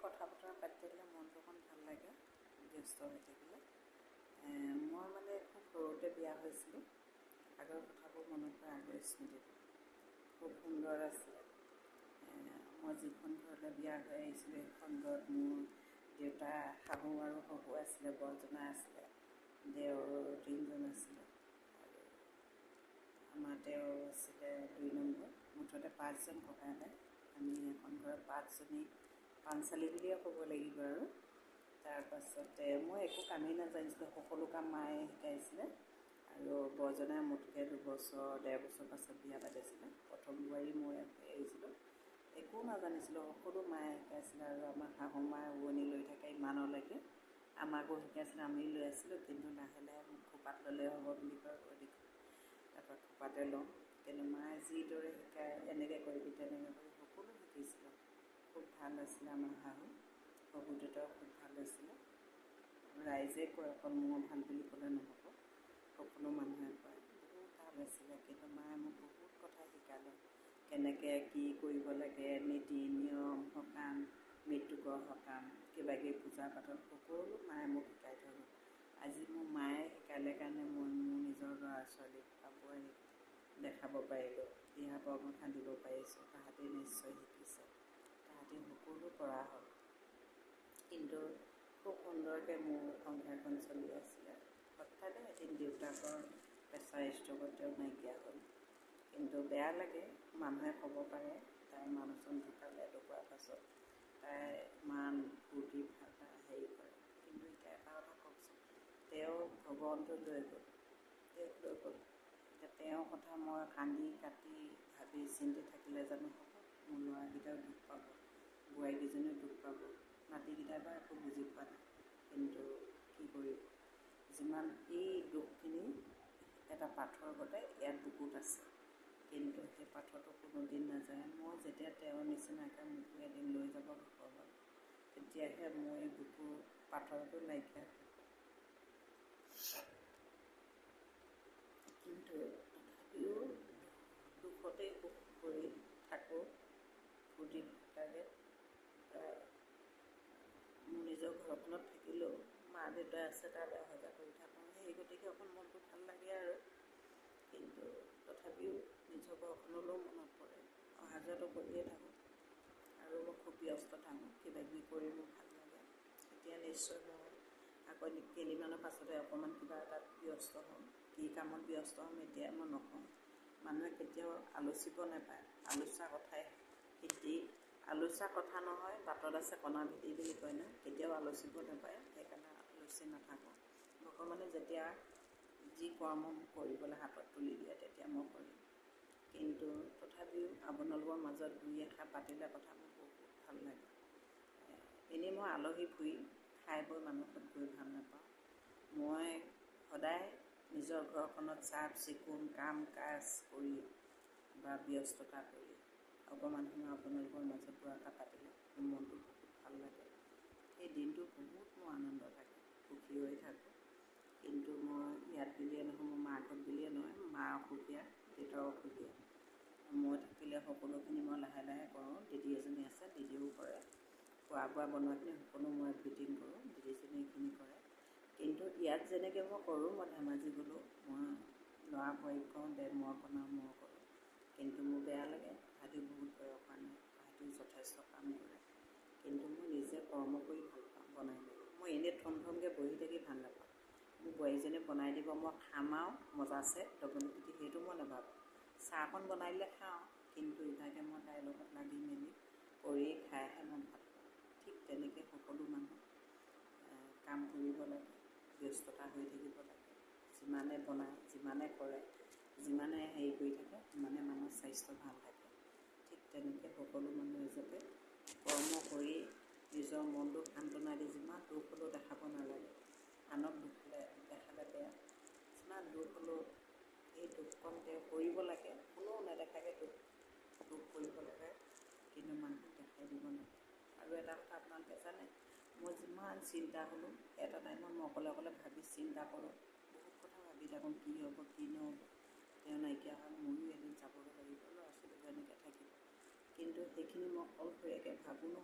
কথা বতৰা পাতি থাকিলে মনটো অকণ ভাল লাগে, ব্যস্ত হৈ থাকিলে। মই মানে খুব সৰুতে বিয়া হৈছিলোঁ। আগৰ কথাবোৰ মনত পৰে, আগৰ স্মৃতিবোৰ খুব সুন্দৰ আছিলে। মই যিখন ঘৰলৈ বিয়া হৈ আহিছিলোঁ সেইখন ঘৰত মোৰ দেউতা, শাহু আৰু শহু আছিলে, বৰজনা আছিলে, দেওৰ 3জন আছিলে আৰু আমাৰ দেওৰ আছিলে 2 নম্বৰ। মুঠতে 5জন ককাই ভাই। আমি এখন ঘৰত 5জনী পাঞ্চালী বুলিয়ে ক'ব লাগিব আৰু। তাৰপাছতে মই একো কামেই নাজানিছিলোঁ, সকলো কাম মায়ে শিকাইছিলে আৰু বৰজনাই মোতকৈ 2-1.5 বছৰ পাছত বিয়া পাতিছিলে। প্ৰথম বোৱাৰী মই আহিছিলোঁ, একো নাজানিছিলোঁ, সকলো মায়ে শিকাইছিলে আৰু আমাৰ শাহু মায়ে উৰণি লৈ থাকে ইমানলৈকে, আমাকো শিকাইছিলে, আমি লৈ আছিলোঁ। কিন্তু লাহে লাহে মোক খোপাত ল'লে হ'ব বুলি কয়, তাৰপৰা খোপাতে লওঁ। কিন্তু মায়ে যিদৰে শিকায়, এনেকৈ কৰিবি তেনেকৈ কৰি সকলো শিকিছিলোঁ। খুব ভাল আছিলে আমাৰ শাহু, শহু দেউতাও খুব ভাল আছিলে। ৰাইজে কয়, অকল মোৰ ভাল বুলি ক'লে নহ'ব, সকলো মানুহে কয় বহুত ভাল আছিলে। কিন্তু মায়ে মোক বহুত কথা শিকালে, কেনেকৈ কি কৰিব লাগে, নীতি নিয়ম, সকাম, মৃত্যুকৰ সকাম, কিবাকিবি পূজা পাতল, সকলো মায়ে মোক শিকাই থৈ গ'ল। আজি মোৰ মায়ে শিকালে কাৰণে মই মোৰ নিজৰ ল'ৰা ছোৱালীক বা বোৱাৰীক দেখাব পাৰিলোঁ, দিহা পৰামৰ্শ দিব পাৰিছোঁ। তাহাঁতি নিশ্চয় শিকিছে, তাহাঁতি সকলো পৰা হ'ল। কিন্তু খুব সুন্দৰকৈ মোৰ সংসাৰখন চলি আছিলে। হঠাতে এদিন দেউতাকৰ প্ৰেছাৰ ষ্ট্ৰ'কত তেওঁ নাইকিয়া হ'ল। কিন্তু বেয়া লাগে, মানুহে ক'ব পাৰে তাইৰ মানুহজন ঢুকালে, ঢুকোৱাৰ পাছত তাই ইমান ফূৰ্তি ফাৰ্তা হেৰি কৰে। কিন্তু এতিয়া এটা কথা কওকচোন, তেওঁ ভগৱন্তই লৈ গ'ল, তেওঁক লৈ গ'ল। এতিয়া তেওঁৰ কথা মই কান্দি কাটি ভাবি চিন্তি থাকিলে জানো হ'ব? মোৰ ল'ৰাকেইটাও দুখ পাব, বোৱাৰীকেইজনীও দুখ পাব, নাতিকেইটাই বা একো বুজি পোৱা নাই। কিন্তু কি কৰিব, যিমান এই দুখখিনি এটা পাথৰ গতে ইয়াত বুকুত আছে, কিন্তু সেই পাথৰটো কোনোদিন নাযায়। মই যেতিয়া তেওঁৰ নিচিনাকৈ মোকো এদিন লৈ যাব ভগৱান, তেতিয়াহে মোৰ এই বুকুৰ পাথৰটো নাইকিয়া হ'ব। কিন্তু তথাপিও দুখতে সুখ কৰি থাকোঁ, ফূৰ্তি ফাৰ্তাৰে। মোৰ নিজৰ ঘৰখনত থাকিলেও মা দেউতা আছে, তালৈ অহা যোৱা কৰি থাকোঁ, সেই গতিকে অকণ মনটো ভাল লাগে আৰু। কিন্তু তথাপিও নিজৰ ঘৰখনলৈও মনত পৰে, অহা যোৱাটো কৰিয়ে থাকোঁ আৰু মই খুব ব্যস্ত থাকোঁ, কিবাকিবি কৰি মোৰ ভাল লাগে। এতিয়া নিশ্চয় মই আকৌ কেইদিনমানৰ পাছতে অকণমান কিবা এটাত ব্যস্ত হ'ম। কি কামত ব্যস্ত হ'ম এতিয়া মই নকওঁ, মানুহে কেতিয়াও আলোচিব নাপায়, আলোচনা কথাই সিদ্ধি, আলোচনা কথা নহয় বাটত আছে কণা ভেটি বুলি কয় ন, কেতিয়াও আলোচিব নাপায়। সেইকাৰণে আলোচি নাথাকোঁ। ভগৱানে যেতিয়া যি কৰ্ম কৰিবলৈ হাতত তুলি দিয়ে তেতিয়া মই কৰিম। কিন্তু তথাপিও আপোনালোকৰ মাজত 2-এষাৰ পাতিলে কথা মোৰ বহুত ভাল লাগে। এনেই মই আলহী ফুৰি খাই বৈ মানুহত গৈ ভাল নাপাওঁ। মই সদায় নিজৰ ঘৰখনত চাফ চিকুণ কাম কাজ কৰি বা ব্যস্ততা কৰি অকণমান সময় আপোনালোকৰ মাজত 2 এষাৰ পাতিলে মোৰ মনটো বহুত ভাল লাগে। সেই দিনটো বহুত মোৰ আনন্দ থাকে, সুখী হৈ থাকোঁ। কিন্তু মই ইয়াত বুলিয়ে নহয়, মোৰ মাৰ ঘৰত বুলিয়ে নহয়, মা অসুখীয়া, দেউতাও অসুখীয়া। মই থাকিলে সকলোখিনি মই লাহে লাহে কৰোঁ। দিদি এজনী আছে, দিদিও কৰে, খোৱা বোৱা বনোৱাখিনি সকলো মই এভৰিথিং কৰোঁ, দিদিজনী এইখিনি কৰে। কিন্তু ইয়াত যেনেকৈ মই কৰোঁ, মই ধেমাজি গ'লেও মই ল'ৰা বোৱাৰীক কওঁ দে মই বনাওঁ, মই কৰোঁ। কিন্তু মোৰ বেয়া লাগে, তাহাঁতিও বহুত বয়স হোৱা নাই, তাহাঁতিও যথেষ্ট কাম কৰে। কিন্তু মই নিজে কৰ্ম কৰি ভাল পাওঁ, বনাই মেলি। মই এনেই থম থমকৈ বহি থাকি ভাল নাপাওঁ। মোৰ বোৱাৰীজনীয়ে বনাই দিব, মই খাম আৰু মজাছে দগনি পিটি, সেইটো মই নাভাবোঁ। চাহকণ বনাই দিলে খাওঁ, কিন্তু ইভাগে মই তাইৰ লগত লাগি মেলি কৰি খাইহে মই ভাল পাওঁ। ঠিক তেনেকৈ সকলো মানুহ কাম কৰিব লাগে, ব্যস্ততা হৈ থাকিব লাগে। যিমানে বনায়, যিমানে কৰে, যিমানে হেৰি কৰি থাকে, সিমানে মানুহৰ স্বাস্থ্য ভাল থাকে। ঠিক তেনেকৈ সকলো মানুহে যাতে কৰ্ম কৰি নিজৰ মনটো সান্তনা দি, যিমান দুখ হ'লেও দেখাব নালাগে, আনক দুখ দেখালে বেয়া। যিমান দুখ হ'লেও এই দুখকণ তেওঁ কৰিব লাগে, কোনেও নেদেখাকৈ দুখ কৰিব লাগে, কিন্তু মানুহক দেখাই দিব নালাগে। আৰু এটা কথা আপোনালোকে জানে, মই যিমান চিন্তা হ'লোঁ, এটা টাইমত মই অকলে অকলে ভাবি চিন্তা কৰোঁ, বহুত কথা ভাবি থাকোঁ, কি হ'ব কি নহ'ব, তেওঁ নাইকিয়া হ'ল ময়ো এদিন যাবগৈ লাগিব, ল'ৰা ছোৱালীবোৰ এনেকৈ থাকিব। কিন্তু সেইখিনি মই অকলশৰীয়াকৈ ভাবোঁ ন,